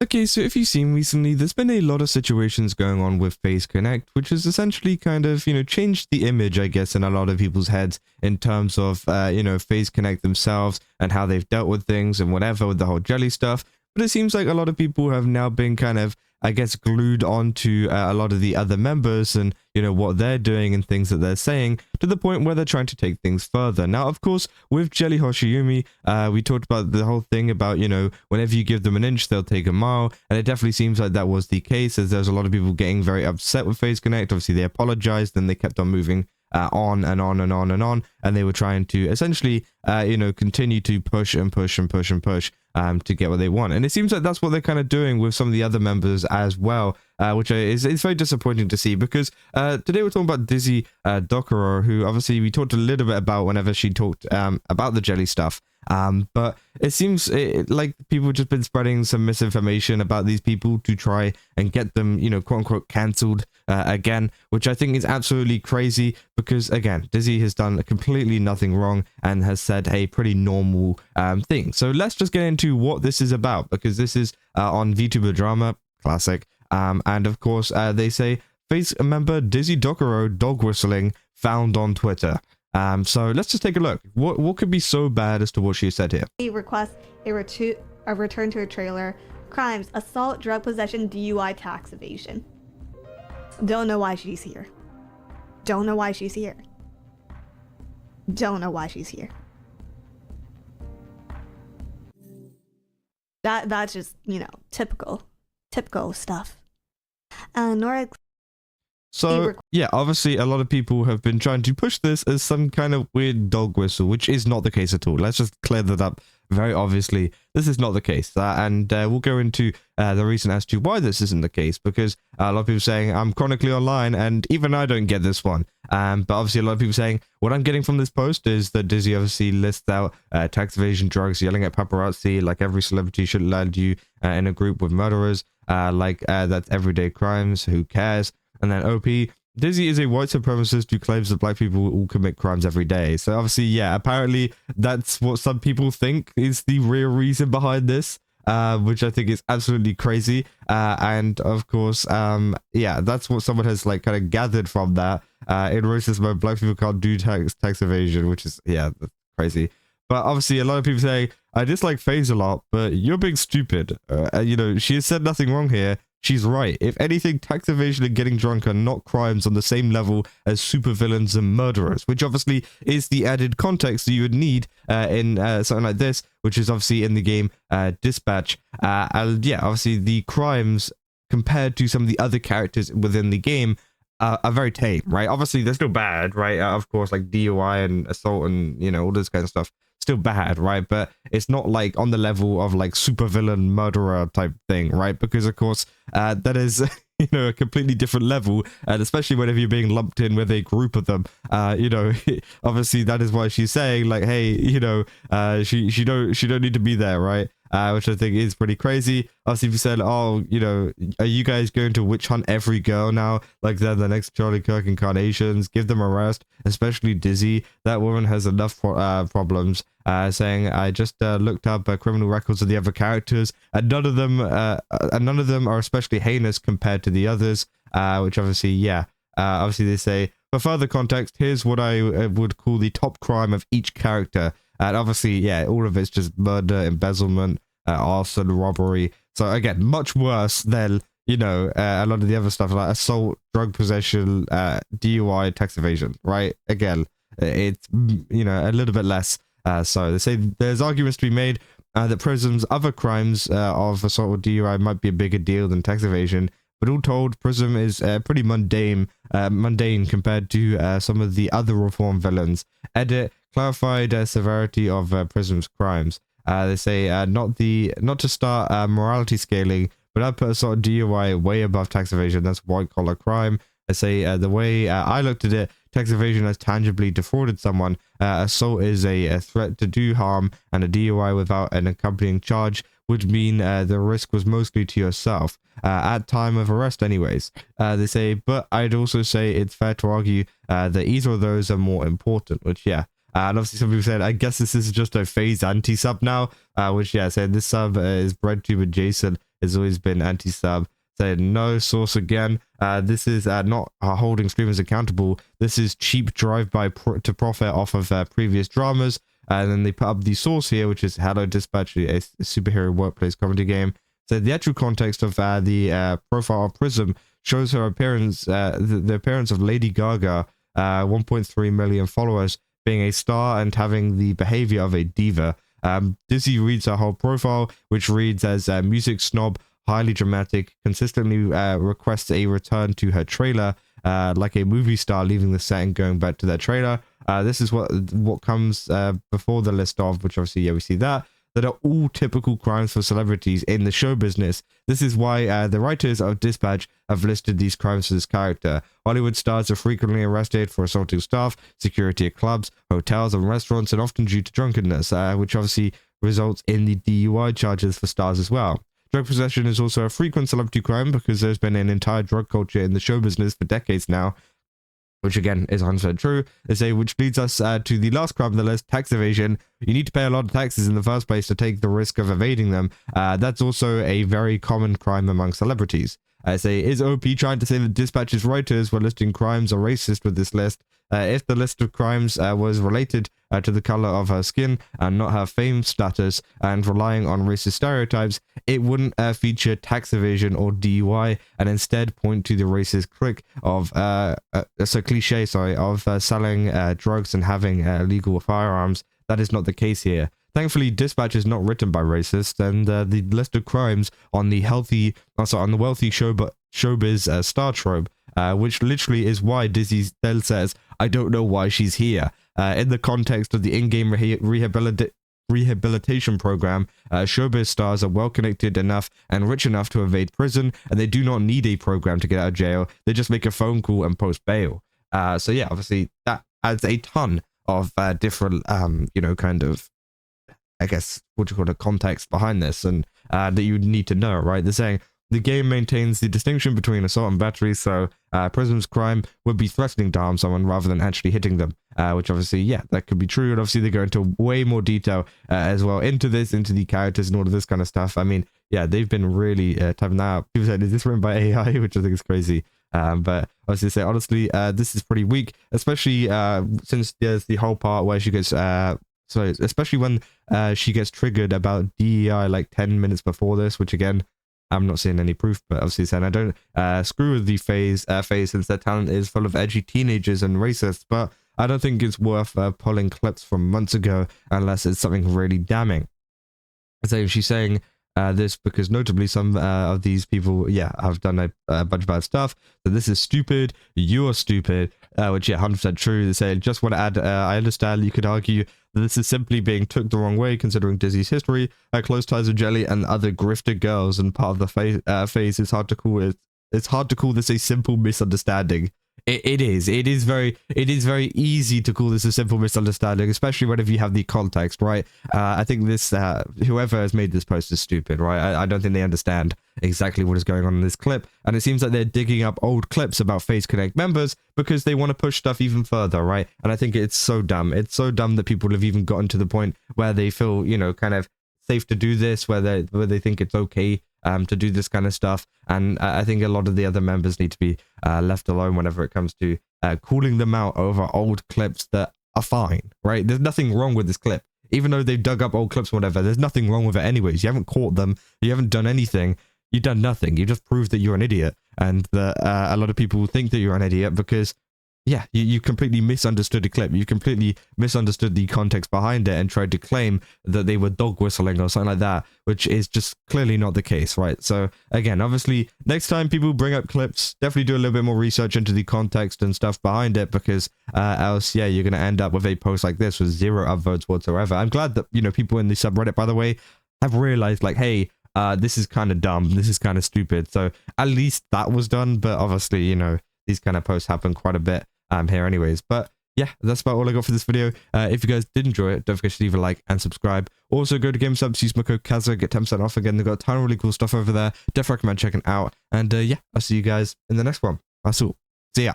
Okay, so if you've seen recently, there's been a lot of situations going on with Faze Connect, which has essentially kind of, changed the image, I guess, in a lot of people's heads in terms of, Faze Connect themselves and how they've dealt with things and whatever with the whole jelly stuff. But it seems like a lot of people have now been kind of, I guess, glued onto a lot of the other members and, what they're doing and things that they're saying to the point where they're trying to take things further. Now, of course, with Jelly Hoshiumi, we talked about the whole thing about, whenever you give them an inch, they'll take a mile. And it definitely seems like that was the case, as there's a lot of people getting very upset with Faze Connect. Obviously, they apologized and they kept on moving on and on and on and on, and they were trying to essentially continue to push and push and push and push to get what they want. And it seems like that's what they're kind of doing with some of the other members as well, which is very disappointing to see, because today we're talking about Dizzy Dokuro, who obviously we talked a little bit about whenever she talked about the jelly stuff. But it seems like people have just been spreading some misinformation about these people to try and get them, quote unquote, cancelled again, which I think is absolutely crazy, because again, Dizzy has done completely nothing wrong and has said a pretty normal thing. So let's just get into what this is about, because this is on VTuber Drama, classic. And of course, they say Faze member Dizzy Dokuro dog whistling found on Twitter. So let's just take a look. What could be so bad as to what she said here? He requests a return to a trailer. Crimes: assault, drug possession, DUI, tax evasion. Don't know why she's here. Don't know why she's here. Don't know why she's here. That's just, typical stuff. Nora. So, yeah, obviously a lot of people have been trying to push this as some kind of weird dog whistle, which is not the case at all. Let's just clear that up very obviously. This is not the case. And we'll go into the reason as to why this isn't the case, because a lot of people saying, I'm chronically online, and even I don't get this one. But obviously a lot of people saying, what I'm getting from this post is that Dizzy obviously lists out tax evasion, drugs, yelling at paparazzi, like every celebrity should land you in a group with murderers, that's everyday crimes, who cares? And then OP, Dizzy is a white supremacist who claims that black people all commit crimes every day. So obviously, yeah, apparently that's what some people think is the real reason behind this, which I think is absolutely crazy. And of course, yeah, that's what someone has kind of gathered from that. In racist mode, black people can't do tax evasion, which is, yeah, that's crazy. But obviously, a lot of people say, I dislike Faze a lot, but you're being stupid. She has said nothing wrong here. She's right. If anything, tax evasion and getting drunk are not crimes on the same level as supervillains and murderers, which obviously is the added context that you would need in something like this, which is obviously in the game Dispatch. And yeah, obviously the crimes compared to some of the other characters within the game are very tame, right? Obviously, they're still bad, right? Of course, like DUI and assault and, all this kind of stuff. Still bad, right? But it's not like on the level of like supervillain murderer type thing, right? Because of course that is a completely different level, and especially whenever you're being lumped in with a group of them, obviously that is why she's saying like, hey, she don't need to be there, right? Which I think is pretty crazy. Obviously, if you said, oh, are you guys going to witch hunt every girl now? Like they're the next Charlie Kirk incarnations? Give them a rest, especially Dizzy. That woman has enough problems. Saying, I just looked up criminal records of the other characters, and none of them are especially heinous compared to the others. Which obviously, yeah, obviously they say, for further context, here's what I would call the top crime of each character. And obviously, yeah, all of it's just murder, embezzlement, arson, robbery. So again, much worse than, a lot of the other stuff like assault, drug possession, DUI, tax evasion, right? Again, it's, a little bit less. So they say there's arguments to be made that Prism's other crimes of assault or DUI might be a bigger deal than tax evasion. But all told, Prism is pretty mundane compared to some of the other reform villains. Edit, clarified severity of Prism's crimes. They say not to start morality scaling, but I put assault DUI way above tax evasion. That's white collar crime. I say the way I looked at it, tax evasion has tangibly defrauded someone. Assault is a threat to do harm, and a DUI without an accompanying charge would mean the risk was mostly to yourself. At time of arrest anyways. They say, but I'd also say it's fair to argue that either of those are more important, which yeah. And obviously some people said, I guess this is just a Faze anti-sub now, which yeah, said this sub is BreadTube adjacent. has always been anti-sub. Said no source again. This is not holding streamers accountable. This is cheap drive-by to profit off of previous dramas. And then they put up the source here, which is Hello Dispatch, a superhero workplace comedy game. So the actual context of the profile of Prism shows her appearance, the appearance of Lady Gaga, 1.3 million followers, being a star and having the behavior of a diva. Dizzy reads her whole profile, which reads as music snob, highly dramatic, consistently requests a return to her trailer, like a movie star leaving the set and going back to their trailer. This is what comes before the list of, which obviously, yeah, we see that are all typical crimes for celebrities in the show business. This is why the writers of Dispatch have listed these crimes for this character. Hollywood stars are frequently arrested for assaulting staff, security at clubs, hotels, and restaurants, and often due to drunkenness, which obviously results in the DUI charges for stars as well. Drug possession is also a frequent celebrity crime because there's been an entire drug culture in the show business for decades now, which again is 100% true. Which leads us to the last crime on the list, tax evasion. You need to pay a lot of taxes in the first place to take the risk of evading them. That's also a very common crime among celebrities. Is OP trying to say that Dispatch's writers were listing crimes are racist with this list? If the list of crimes was related to the color of her skin and not her fame status and relying on racist stereotypes, it wouldn't feature tax evasion or DUI and instead point to the racist clique of selling drugs and having illegal firearms. That is not the case here. Thankfully, Dispatch is not written by racists, and the list of crimes on the wealthy showbiz star trope, which literally is why Dizzy then says, "I don't know why she's here." In the context of the in-game rehabilitation program, showbiz stars are well connected enough and rich enough to evade prison, and they do not need a program to get out of jail. They just make a phone call and post bail. So yeah, obviously that adds a ton of different, kind of, I guess, what you call it, context behind this, and that you need to know, right? They're saying the game maintains the distinction between assault and battery, so Prism's crime would be threatening to harm someone rather than actually hitting them, which obviously, yeah, that could be true, and obviously they go into way more detail as well into the characters and all of this kind of stuff. I mean, yeah, they've been really typing that out. People said, is this written by AI? Which I think is crazy. But I was going to say, honestly, this is pretty weak, especially since there's the whole part where she gets... especially when she gets triggered about DEI like 10 minutes before this, which again, I'm not seeing any proof, but obviously saying I don't screw with the Faze since their talent is full of edgy teenagers and racists, but I don't think it's worth pulling clips from months ago unless it's something really damning. So she's saying this because notably some of these people, yeah, have done a bunch of bad stuff. So this is stupid. You're stupid, which, yeah, 100% true. They say, just want to add, I understand you could argue that this is simply being took the wrong way considering Dizzy's history, close ties with Jelly and other grifter girls, and part of the Faze. It's hard to call it. It's hard to call this a simple misunderstanding. It is very easy to call this a simple misunderstanding, especially whenever you have the context, right? I think this, whoever has made this post is stupid, right? I don't think they understand exactly what is going on in this clip, and it seems like they're digging up old clips about Faze Connect members because they want to push stuff even further, right? And I think it's so dumb. It's so dumb that people have even gotten to the point where they feel, kind of safe to do this, where they think it's okay to do this kind of stuff. And I think a lot of the other members need to be left alone whenever it comes to calling them out over old clips that are fine, right? There's nothing wrong with this clip. Even though they've dug up old clips or whatever, there's nothing wrong with it anyways. You haven't caught them. You haven't done anything. You've done nothing. You just proved that you're an idiot. And that a lot of people think that you're an idiot because, yeah, you completely misunderstood the clip. You completely misunderstood the context behind it and tried to claim that they were dog whistling or something like that, which is just clearly not the case, right? So again, obviously, next time people bring up clips, definitely do a little bit more research into the context and stuff behind it, because else, yeah, you're going to end up with a post like this with 0 upvotes whatsoever. I'm glad that, people in the subreddit, by the way, have realized, like, hey, this is kind of dumb. This is kind of stupid. So at least that was done. But obviously, these kind of posts happen quite a bit here anyways. But yeah, that's about all I got for this video. If you guys did enjoy it, don't forget to leave a like and subscribe. Also, go to GameSubs, use my code Kaza, get 10% off again. They've got a ton of really cool stuff over there. Definitely recommend checking it out. And yeah, I'll see you guys in the next one. That's all. See ya.